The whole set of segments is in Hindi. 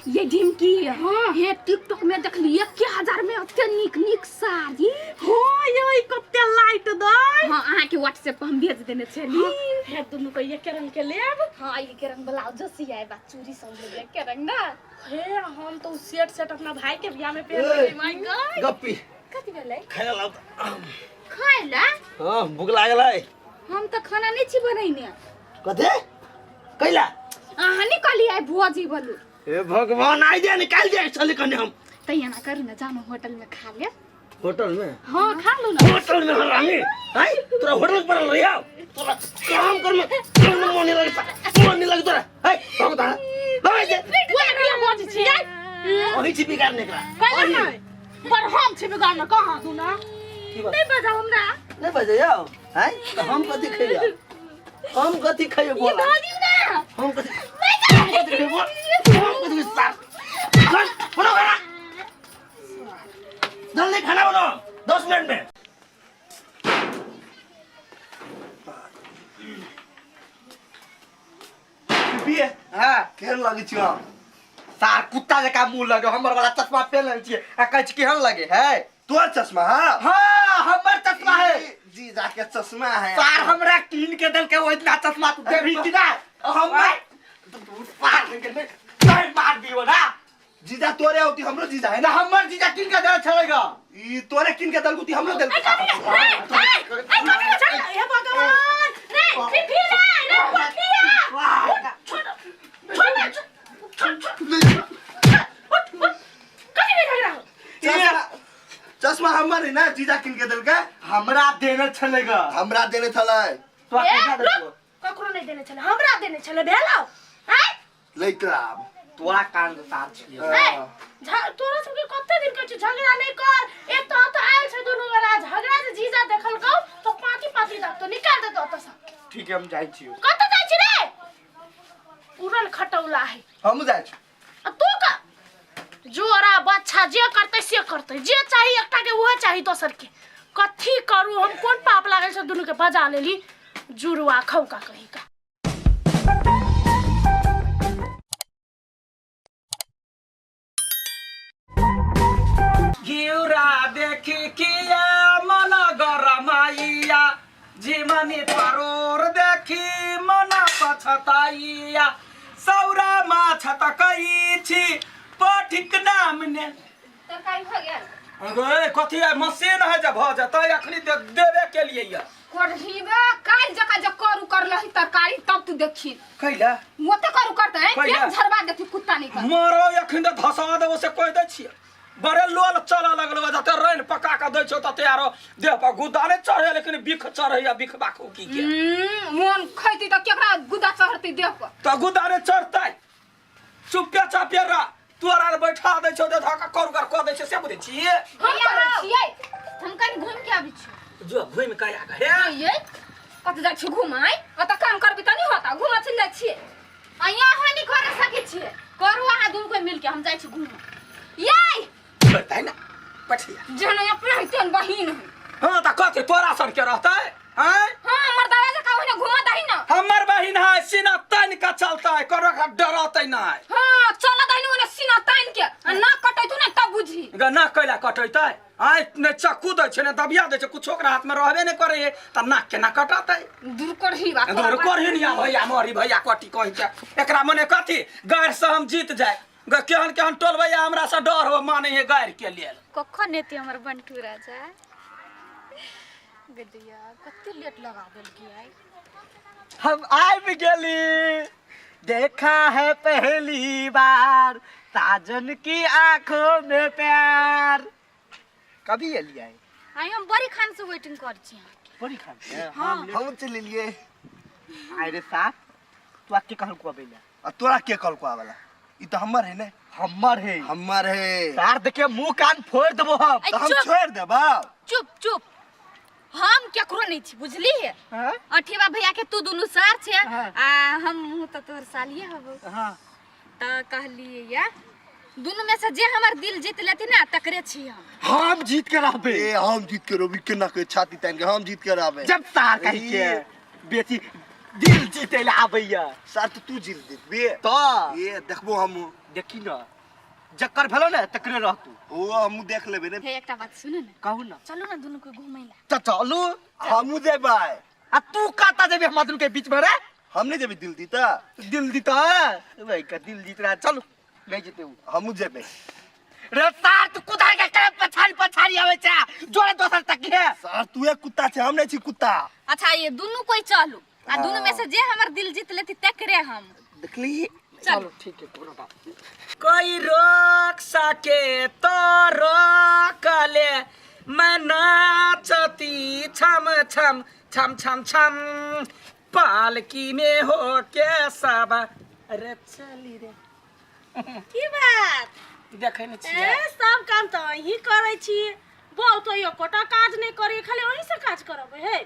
ये ढिमकी हाँ हे टिकटॉक में देख लिए 1000 में अत्ते निक साड़ी हो ये कत्ते लाइट दई हां आहा के व्हाट्सएप पर हम भेज देने छली हे दुनु के एक रंग के लेब हां ये रंग ब्लाउज जसी आए बा चूड़ी सब ले के रंग ना हे हम तो सेट अपना भाई के बियाह में पहन लेली माय गॉड गप्पी कथि भेलै खाना लाउ खाइला हां भूख लागल है हम त खाना नहीं छी बनैने कथे कैला आहा निकली आइ भोजी बोलू हे भगवान आई दे निकाल दे चले कने हम तैया ना करू ना जानो होटल में खा ले होटल में हां खा लो ना होटल में हरामी हाय तोरा होटल पर रह आओ तोरा काम कर में मन नहीं लगे तोरा हाय भाग दा भाग दे वो बोझ छी ओही छी बिगाड़ निकला कहला पर हम छी बिगाड़ न कहां तू ना नहीं बजाओ हमरा नहीं बजे आओ हाय तो हम कथि खइया हम कथि खइयो बोल ये दादी ना हम कथि खइयो बोल हम कथि साथ बनो खाना जल्दी खाना बनाओ 10 मिनट में पिए हां केहन लागे छियो सार कुत्ता जका मुंह लगे हमर वाला चश्मा पहन ले छिए आ कहै छी केहन लगे है तोर चश्मा हां हां हमर चश्मा है जी जाके चश्मा है सार हमरा कीन के देल के ओइतना चश्मा तू देबी कि ना हम पार के नहीं मार दियो ना जीजा तोरे होती हमरो जीजा है ना हमर जीजा कीन के देल छलेगा ई तोरे किन के दलगुती हमरो दल हे भगवान रे फिरा रे पटिया चश्मा हमर है ना जीजा किन के दल के हमरा देने छलेगा हमरा देने थलै तो कैसा देखो ककरो नहीं देने चले हमरा देने चले भेलाओ हैं लइका तोरा कान सार छियो तोरा सबके कत्ते दिन के झगड़ा नहीं कर एक तो आयल छ दुनु बेरा झगड़ा से जीजा देखल को तो पाती द तो निकाल दे तो सब ठीक है हम जाई छियो कत्ते जाय छी रे उड़ल खटौला है हम जाय छी तू का जोरा बच्चा जे करते से करते जे चाहिए एकटा के वो चाहिए दोसर के कथी करू हम कोन पाप लागल छ दुनु के बजा लेली जुरुआ खौका कही का घिउरा देखि किया मन गरमाइया जीवनी परोर देखि मन पछताइया सौरा माछ तकै छी पठिक नाम ने तरकारी भ गेल अगे कथी है मशीन है जब भ जतै अखनी देवे के लिए या कोढ़ीबा काल जका ज करू करलही तरकारी तब तू देखी कैला मोते करू करते हैं कैला? पेट झरबा देखी कुत्ता नहीं कर मारो अखन त धसा देबो से कह दै छियै बड़े लोल चला लगल जते रैन पका के दै छौ तते आरो देह पर गुदा ने चढ़े लेकिन बिख चढ़ैया बिख बाखू की के मन खैती त केकरा गुदा चढ़ती देह पर त गुदा ने चढ़तै चुपे चापे रा तोरा बैठा दै छौ दे धका करू कर क दै छै से बुझै छियै हम करै छियै हम कनी घूम के आबै छी जो घुम के आ हे ये कत जाइ छी घुमाई अत काम करबी त नहीं होता घुमा चल जाइ छी आ यहाँ नहीं कर सकै छी करू अहाँ दुनु कोई मिल के हम जाइ छी घुम ये बताइ ना पठिया जने अपना हितन बहिन है हां त कथि तोरा सन के रहतै हैं हां हमर दादा जे कहू ने घुमा दही ना हमर बहिन है सीना तन का चलता है करो का डरतै ना हां चला दही ने सीना तान के ना कटै तू ना तब बुझी ना कैला कटैतै आइ ने चक्कू दै छै ने दबिया दै छै कुछो के हाथ में रहबे नै करे त नाक के ना कटतै दूर करही बात दूर करही निया भैया मरी भैया कटी कहि छै एकरा मने कथि गैर से हम जीत जाय केहन केहन टोल भैया हमरा से डर हो माने है गैर के लेल कखन एते हमर बंटू राजा गदिया कते लेट लगा देल की आई हम आबि गेली देखा है पहली बार साजन की आंखों में प्यार कभी एलिए आई हम बड़ी खान से वेटिंग कर छी बड़ी खान हां हम चल लिए अरे साहब तू आके कहल को बेला आ तोरा के कल को आवेला ई त हमर है ने हमर है है सार देखे मुंह कान फोड़ देबो हम तो हम छोड़ देबा चुप चुप हम केकरो नहीं छी बुझली है हां अठीवा भैया के तू दुनु सार छे हाँ। आ हम मुंह त तोर सालिए हबो हां त कहलिए या दुनु में से जे हमर दिल जीत लेती ना तकरे छी हम जीत के रहबे ए हम जीत के रोबी केना के छाती तान के हम जीत के रहबे जब सार कहि के बेटी दिल जीते ला आबैया साथ तू जीत देबे तो ये देखबो हम देखी ना जक्कर भेलो ना तकरे रह तू ओ हमू देख लेबे रे हे एकटा बात सुन ना कहू ना चलू ना दुनू को घुमै ला त चलू हमू जेबै आ तू काता जेबे हमरा दुनू के बीच में रे हम नहीं जेबै दिल दीता दिल जीता भाई का दिल जीत रहा चलो नहीं जीते हमू जेबै रे सार तू कुदार के करे पछाड़ी आवे छा जोरे दोसर तक है सर तू एक कुत्ता छे हम नहीं छी कुत्ता अच्छा ये दुनू कोई चलू आ दुनू में से जे हमर दिल जीत लेती तकरे हम देखली चलो ठीक है कोनो बात कोई रोक सके तो रोक ले मैं नाचती छम छम छम छम छम पालकी में हो के सब अरे चली रे की बात देखे न छियै ए सब काम तो ही करे छी बहुत तो यो कोटा काज नहीं करे खाली वही से काज करबे हे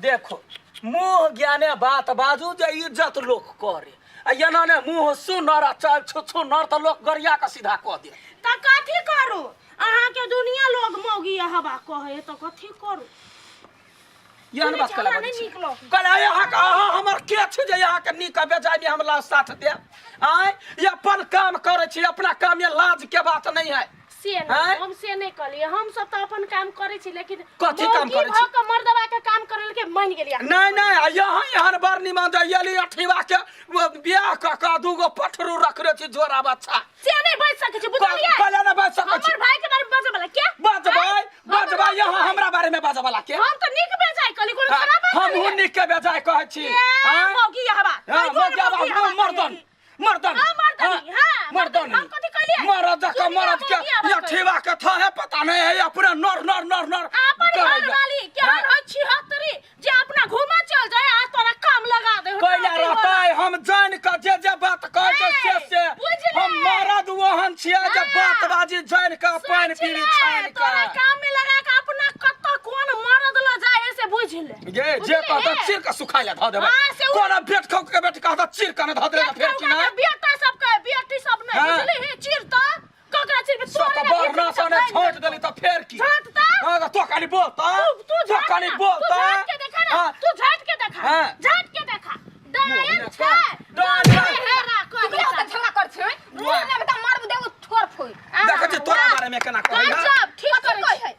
देखो मुंह ज्ञाने बात बाजू जे इज्जत लोग करे आ एना ने मुंह सुनर आ चाल छो नर त लोग गरिया के सीधा कह दे त कथी करू अहाँ के दुनिया लोग मौगी हवा कहे तो कथी करू यहन बात कला नहीं निकलो कला यहाँ का हमर के छै जे यहाँ के नीक बेजाय में हमला साथ दे आय ये अपन काम करे छी अपना काम में लाज के बात नहीं है से नहीं हम से नहीं कलिए हम सब तो अपन काम करे छी लेकिन कथी काम करे छी? के मर्दवा के काम करे के मान गेलिया नहीं यहाँ यहाँ बार निमान जाइली अठीवा के बियाह का दूगो पठरू रख रे छी जोरा बच्चा से नहीं बैठ सके छी बुझलिए कला न बैठ सकै छी हमर भाई के बारे में बजे वाला क्या बजबै यहाँ हमरा बारे में बजे वाला के हम तो निक बेजाय कली कोन खराब है हम निक के बेजाय कहै छी मौगी हवा मर्दन मर्दन हम कथी कलिए मर्द के अठीवा के था है पता नहीं है अपना नर अपन घर वाली क्या हो छी हतरी जे अपना घूमा चल जाए आ तोरा काम लगा दे कोइला रहता है हम जान के जे बात कहै छै से हम मर्द ओहन छियै जे बात बाजी जान के पानी पीरी छान के तोरा काम में लगा के अपना कत्ता कोन मर्द ल जाए से बुझ ले गे जे कहता चिर के सुखाइला ध देबै कोन बेट खौ के बेट कहता चिर के न ध देबै फेर कि ना बेटा सब के बेटी सब नहीं बुझली चिर त ककरा चिर पे सब बरना सने छोड़ देली त फेर की झट त हां तो खाली बोल त तू खाली बोल त झट के देखा ना तू झट के देखा हाँ। झट के देखा डायन छै डायन हेरा तू को तो झगड़ा कर छै मुंह में बता मार देबो ठोर फोड़ देख जे तोरा बारे में केना कहै सब ठीक करे है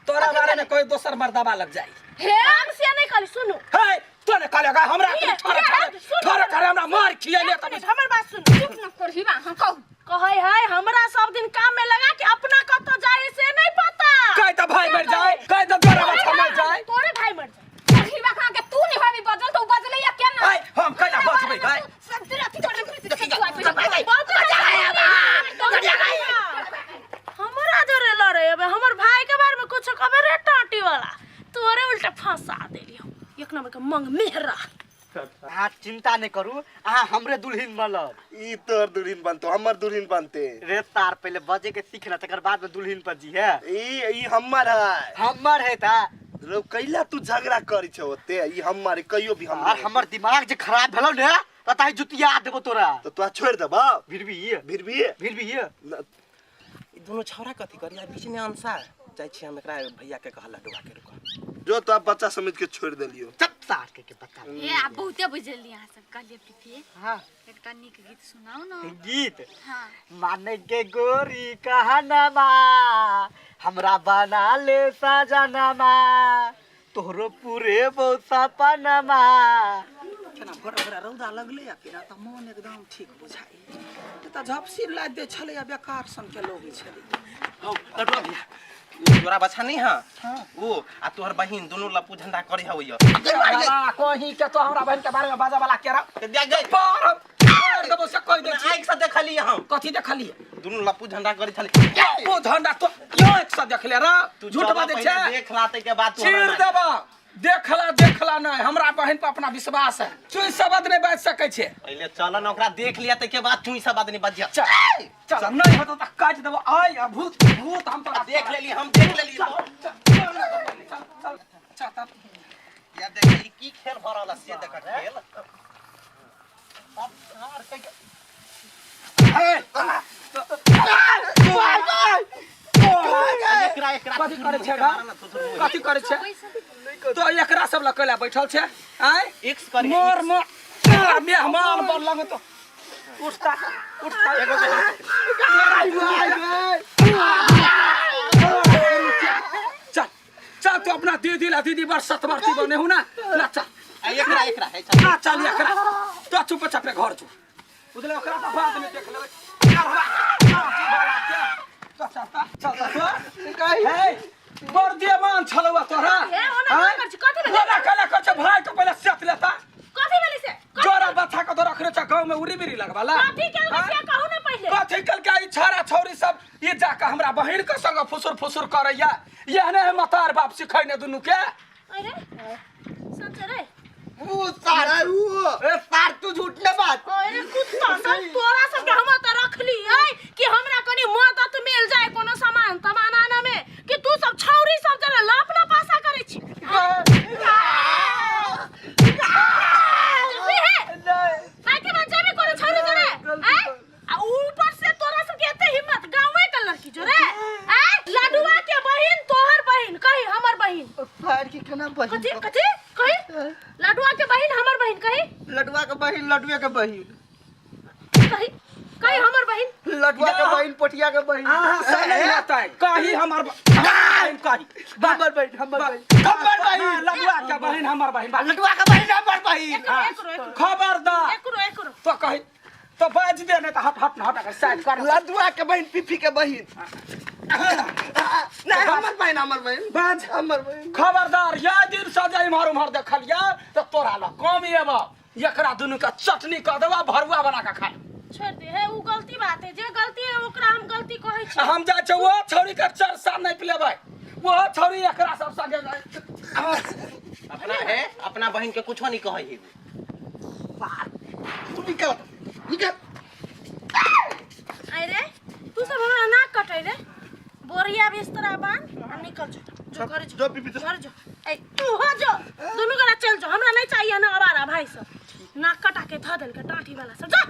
तोरा बारे में कोई दोसर मर्दबा लग जाई हे हम से नहीं करी सुनु हे तोने कहलेगा हमरा थोड़ा करे हमरा मार खियाले त हमर बात सुन चुप न करही बा हम कहू कहै है हमरा सब दिन काम में लगा के अपना कतो जाए से नहीं पता कह त भाई मर जाए कह त तोरा बच्चा मर जाए तोरे भाई मर जाए करही बा कहा के तू नहीं होबी बजल तो बजले या केना हाय हम कहला बचबै भाई सब तेरा अथी कर हमरा जोरे लड़े अब हमर भाई के बारे में कुछ कबे रे टाटी वाला तोरे उल्टा फंसा देलियो एक नंबर के मंग मेहरा आ चिंता नहीं करू आ हमरे दुल्हन बनल ई तोर दुल्हन बनतो हमर दुल्हन बनते रे तार पहले बजे के सीखना तकर बाद में दुल्हन पर जी है ई हमर है हमर है ता रो कैला तू झगड़ा करै छ ओते ई हमर कहियो भी और हमर दिमाग जे खराब भेलो ने पता है जुतिया देबो तोरा तो तू छोड़ देबा फिर भी फिर भी ई दोनों छौरा कथी करिया बीच में अंसा जाय छी हम एकरा भैया के कहला डुआ के रुक जो तो आप बच्चा समझ के छोड़ देलियो चत्तार के बता ए आ बहुते बुझली यहां सब कहलिए पीपी हां एकटा नीक गीत सुनाओ ना गीत हां माने के गोरी कहनमा हमरा बना ले सजनमा तोहरो पूरे बहुत सपनमा केना भर रौदा लगले या केना त मन एकदम ठीक बुझाई त झपसी ला दे छले या बेकार सन के लोग छले हौ लटवा भैया तोरा बच्चा नहीं हां ओ आ तोहर बहिन दोनों लपू झंडा करे हवैया कहीं के तो हमरा बहन के बारे में बाजा वाला केरा दे गई पर देबो से कह दे एक साथ देखली हम कथी देखली दोनों लपू झंडा करे छले ओ झंडा तो यो एक साथ देखले रे झूठ बात छै देख लाते के बाद चीर देबा देखला नहीं हमरा बहन पर अपना विश्वास है चुई शब्द नहीं बाज सकै छे पहले चल न ओकरा देख लिया त के बाद चुई सब आदमी बज चल चल नहीं होता त काट देबो आय भूत हम तोरा देख लेली चल या देख की खेल भरल से देख खेल अब हार कथी करे छे कथी करे छे तो एकरा सब लकला बैठल छे आय एक्स कर मोर मेहमान बनलंग तो उठता उठता एगो बहन चल चल तू अपना दीदी ला दीदी बार सतवर्ती बने हो ना ना चल एकरा एकरा है चल ना चल एकरा तो चुप चाप घर चुप उधर ओकरा तो बाद में देख लेबै बड़ देवान छलवा तोरा ए ओना का कर छी कथि भेलै ओना कले कछ भाई तो पहले सेट लेता कथि भेलै से जोरा बच्चा के तो रखने छ गांव में उड़ी बिरी लगवाला कथि के से कहू ना पहिले कथि कल के ई छारा छौरी सब ये जाके हमरा बहिन के संग फुसुर फुसुर करैया यहने मतार बाप सिखैने दुनु के अरे सच रे वो सारा वो ए सार तू झूठ न बात अरे कुत्ता सब तोरा सब के हम त रखली है कि हमरा कनी मदद मिल जाए कोनो सामान तमाना में कि तू सब छौरी सब जरा लप लपासा करे छी नहीं के बच्चा भी कोनो छौरी जरे आ ऊपर से तोरा सब के एते हिम्मत गांवे के लड़की जरे लाडुआ के बहिन तोहर बहिन कही हमर बहिन सार की केना बहिन कथि कथि कही लाडुआ के बहिन हमर बहिन कही लडुआ के बहिन लडुए के बहिन कही कही हमर बहिन लडुआ के बहिन पोटिया के बहिन हां सब नहीं आता है कही हमर बहिन कही हमर बहिन लगवा के बहिन हमर बहिन लडुआ के बहिन हमर बहिन एकरो खबरदार एकरो तो कही तो बाज दे नहीं तो हट हट हट के साइड कर लडुआ के बहिन पिफी के बहिन नहीं हमर बहिन बाज हमर बहिन खबरदार या दिन सजाई मार उमर देखलिया तो तोरा ला कम एबा एकरा दुनु का चटनी क देबा भरुआ बना के खा छोड़ दे है वो गलती बात है जे गलती है ओकरा हम गलती कहै छी हम जा छ वो छौरी के चार साल नहीं पिलेबै वो छौरी एकरा सब संगे अपना है अपना बहन के कुछो नहीं कहै ही तू निकल अरे तू सब हमरा नाक कटै रे बोरिया बिस्तरा बांध आ निकल जो घर जो पिपी तो घर जो ए तू हो जो दोनों जना चल जो हमरा नहीं चाहिए ना आवारा भाई सब नाक कटा के ध देल के टाटी वाला सब जा